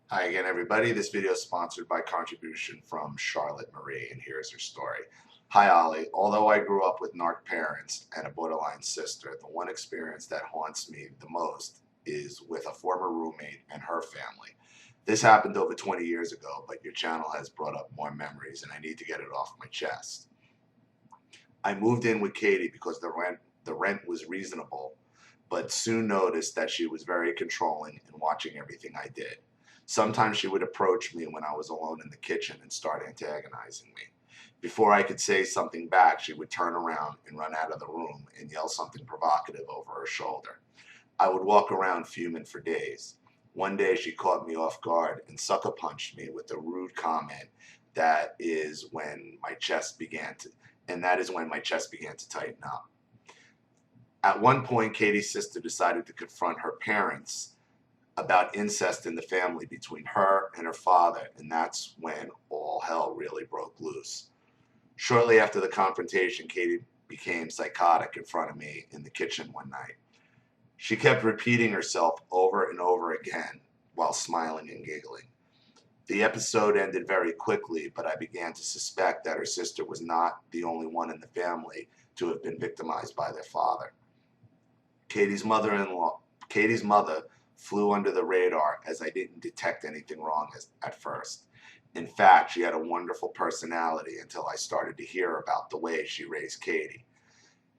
Hi again, everybody. This video is sponsored by contribution from Charlotte Marie, and here's her story. Hi, Ollie. Although I grew up with narc parents and a borderline sister, the one experience that haunts me the most is with a former roommate and her family. This happened over 20 years ago, but your channel has brought up more memories, and I need to get it off my chest. I moved in with Katie because the rent was reasonable, but soon noticed that she was very controlling and watching everything I did. Sometimes she would approach me when I was alone in the kitchen and start antagonizing me. Before I could say something back, she would turn around and run out of the room and yell something provocative over her shoulder. I would walk around fuming for days. One day she caught me off guard and sucker punched me with a rude comment that is when my chest began to tighten up. At one point, Katie's sister decided to confront her parents about incest in the family between her and her father, and that's when all hell really broke loose. Shortly after the confrontation, Katie became psychotic in front of me in the kitchen one night. She kept repeating herself over and over again while smiling and giggling. The episode ended very quickly, but I began to suspect that her sister was not the only one in the family to have been victimized by their father. Katie's mother-in-law, Katie's mother flew under the radar as I didn't detect anything wrong at first. In fact, she had a wonderful personality until I started to hear about the way she raised Katie.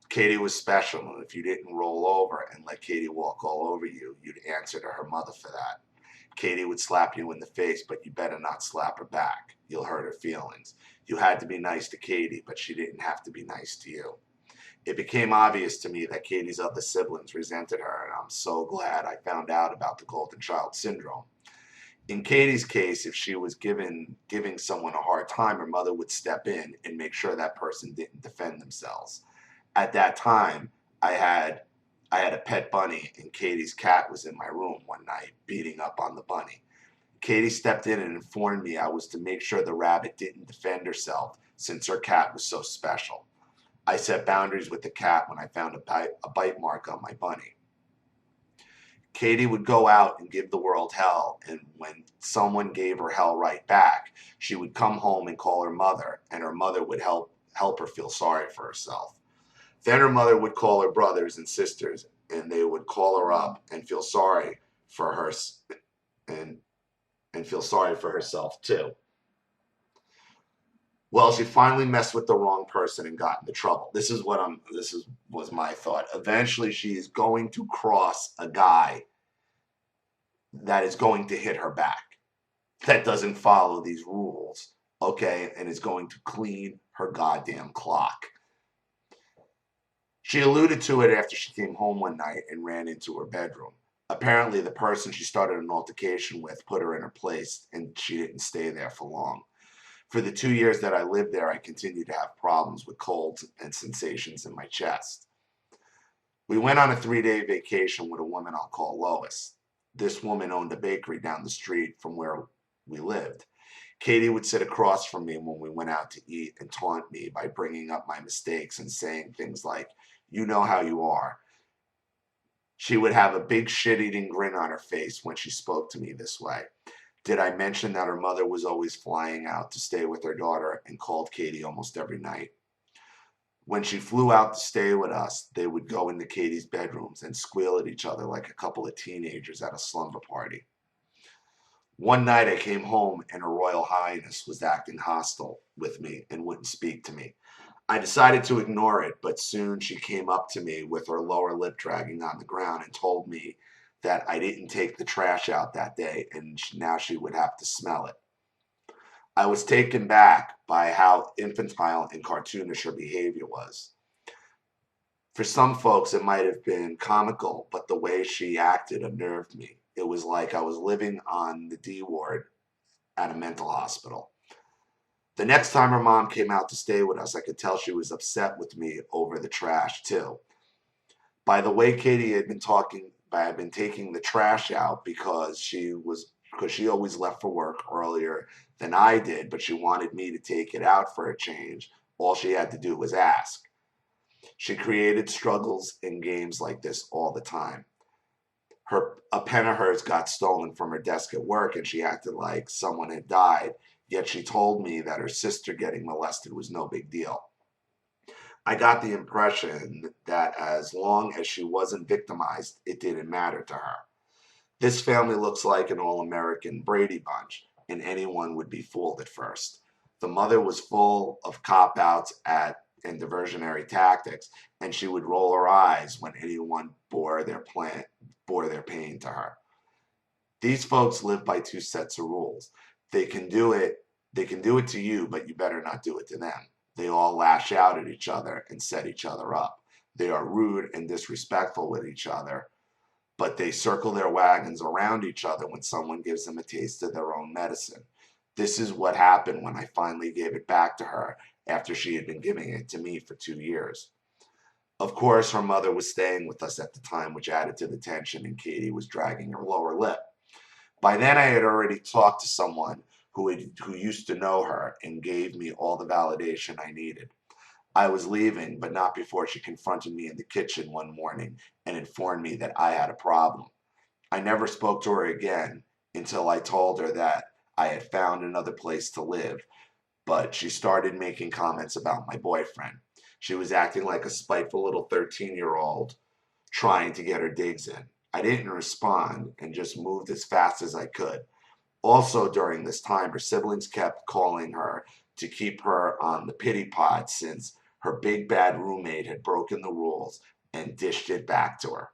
Katie was special, and if you didn't roll over and let Katie walk all over you, you'd answer to her mother for that. Katie would slap you in the face, but you better not slap her back. You'll hurt her feelings. You had to be nice to Katie, but she didn't have to be nice to you. It became obvious to me that Katie's other siblings resented her, and I'm so glad I found out about the golden child syndrome. In Katie's case, if she was giving someone a hard time, her mother would step in and make sure that person didn't defend themselves. At that time, I had I had a pet bunny, and Katie's cat was in my room one night beating up on the bunny. Katie stepped in and informed me I was to make sure the rabbit didn't defend herself since her cat was so special. I set boundaries with the cat when I found a bite mark on my bunny. Katie would go out and give the world hell, and when someone gave her hell right back, she would come home and call her mother, and her mother would help her feel sorry for herself. Then her mother would call her brothers and sisters, and they would call her up and feel sorry for her and and feel sorry for herself too. Well, she finally messed with the wrong person and got into trouble. This was my thought. Eventually she is going to cross a guy that is going to hit her back. That doesn't follow these rules, okay, and is going to clean her goddamn clock. She alluded to it after she came home one night and ran into her bedroom. Apparently, the person she started an altercation with put her in her place, and she didn't stay there for long. For the 2 years that I lived there, I continued to have problems with colds and sensations in my chest. We went on a 3-day vacation with a woman I'll call Lois. This woman owned a bakery down the street from where we lived. Katie would sit across from me when we went out to eat and taunt me by bringing up my mistakes and saying things like, "You know how you are." She would have a big shit-eating grin on her face when she spoke to me this way. Did I mention that her mother was always flying out to stay with her daughter and called Katie almost every night? When she flew out to stay with us, they would go into Katie's bedrooms and squeal at each other like a couple of teenagers at a slumber party. One night I came home and Her Royal Highness was acting hostile with me and wouldn't speak to me. I decided to ignore it, but soon she came up to me with her lower lip dragging on the ground and told me that I didn't take the trash out that day and now she would have to smell it. I was taken back by how infantile and cartoonish her behavior was. For some folks, it might have been comical, but the way she acted unnerved me. It was like I was living on the D ward at a mental hospital. The next time her mom came out to stay with us, I could tell she was upset with me over the trash too. By the way, Katie had been taking the trash out because she always left for work earlier than I did, but she wanted me to take it out for a change. All she had to do was ask. She created struggles in games like this all the time. A pen of hers got stolen from her desk at work, and she acted like someone had died, yet she told me that her sister getting molested was no big deal. I got the impression that as long as she wasn't victimized, it didn't matter to her. This family looks like an all-American Brady Bunch, and anyone would be fooled at first. The mother was full of cop-outs and diversionary tactics, and she would roll her eyes when anyone bore their pain to her. These folks live by two sets of rules. They can do it to you, but you better not do it to them. They all lash out at each other and set each other up. They are rude and disrespectful with each other, but they circle their wagons around each other when someone gives them a taste of their own medicine. This is what happened when I finally gave it back to her after she had been giving it to me for 2 years. Of course, her mother was staying with us at the time, which added to the tension, and Katie was dragging her lower lip. By then, I had already talked to someone who used to know her and gave me all the validation I needed. I was leaving, but not before she confronted me in the kitchen one morning and informed me that I had a problem. I never spoke to her again until I told her that I had found another place to live, but she started making comments about my boyfriend. She was acting like a spiteful little 13-year-old trying to get her digs in. I didn't respond and just moved as fast as I could. Also, during this time, her siblings kept calling her to keep her on the pity pot since her big bad roommate had broken the rules and dished it back to her.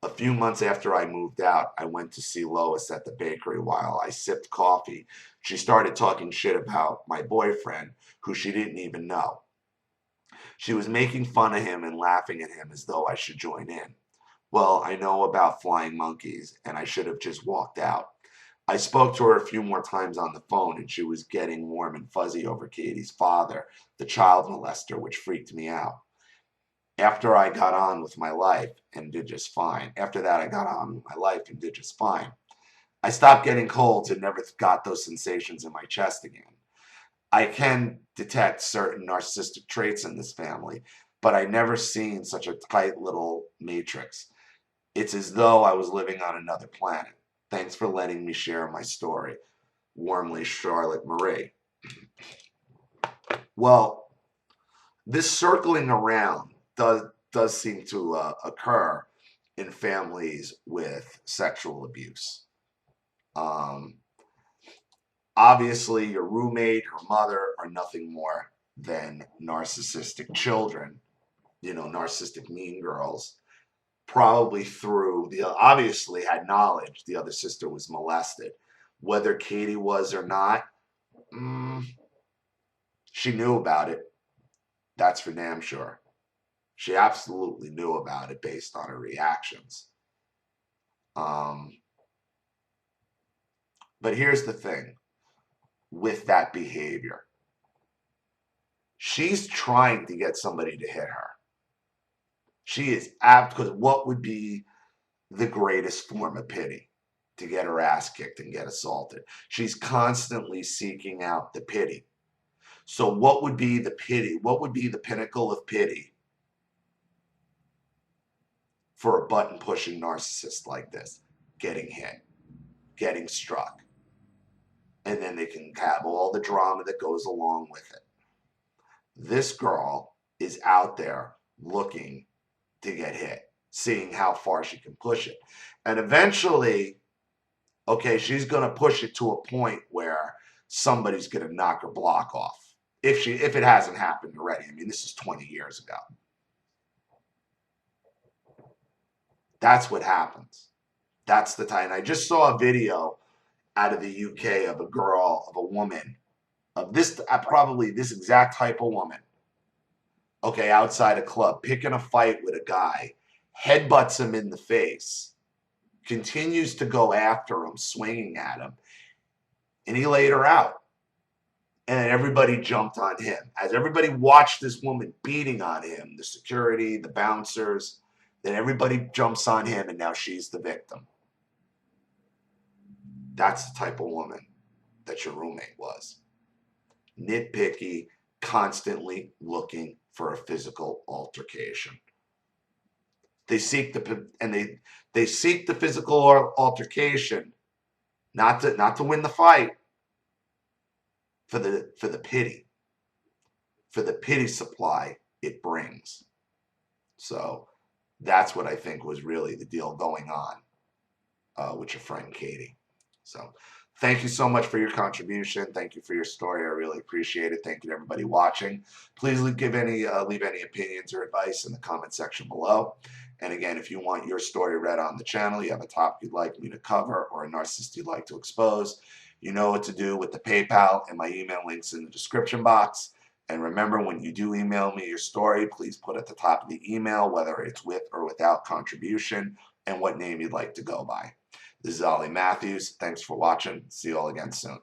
A few months after I moved out, I went to see Lois at the bakery. While I sipped coffee, she started talking shit about my boyfriend, who she didn't even know. She was making fun of him and laughing at him as though I should join in. Well, I know about flying monkeys, and I should have just walked out. I spoke to her a few more times on the phone, and she was getting warm and fuzzy over Katie's father, the child molester, which freaked me out. After I got on with my life and did just fine. After that, I got on with my life and did just fine. I stopped getting colds and never got those sensations in my chest again. I can detect certain narcissistic traits in this family, but I never seen such a tight little matrix. It's as though I was living on another planet. Thanks for letting me share my story. Warmly, Charlotte Marie. Well, this circling around does seem to occur in families with sexual abuse. Um, Obviously, your roommate, her mother are nothing more than narcissistic children, narcissistic mean girls. Probably obviously had knowledge the other sister was molested. Whether Katie was or not, she knew about it. That's for damn sure. She absolutely knew about it based on her reactions. Um, but here's the thing with that behavior. She's trying to get somebody to hit her. She is apt, because what would be the greatest form of pity? To get her ass kicked and get assaulted. She's constantly seeking out the pity. So what would be the pity? What would be the pinnacle of pity for a button pushing narcissist like this? Getting hit, getting struck. And then they can have all the drama that goes along with it. This girl is out there looking to get hit, seeing how far she can push it. And eventually, okay, she's going to push it to a point where somebody's going to knock her block off. If it hasn't happened already. I mean, this is 20 years ago. That's what happens. That's the time. I just saw a video out of the UK of a woman, of this, probably this exact type of woman, okay, outside a club, picking a fight with a guy, headbutts him in the face, continues to go after him, swinging at him, and he laid her out. And everybody jumped on him. As everybody watched this woman beating on him, the security, the bouncers, then everybody jumps on him, and now she's the victim. That's the type of woman that your roommate was. Nitpicky, constantly looking for a physical altercation. They seek they seek the physical altercation, not to win the fight, for the pity supply it brings. So that's what I think was really the deal going on with your friend Katie. So thank you so much for your contribution. Thank you for your story. I really appreciate it. Thank you to everybody watching. Please leave any opinions or advice in the comment section below. And again, if you want your story read on the channel, you have a topic you'd like me to cover or a narcissist you'd like to expose, you know what to do with the PayPal and my email links in the description box. And remember, when you do email me your story, please put at the top of the email whether it's with or without contribution and what name you'd like to go by. This is Ollie Matthews. Thanks for watching. See you all again soon.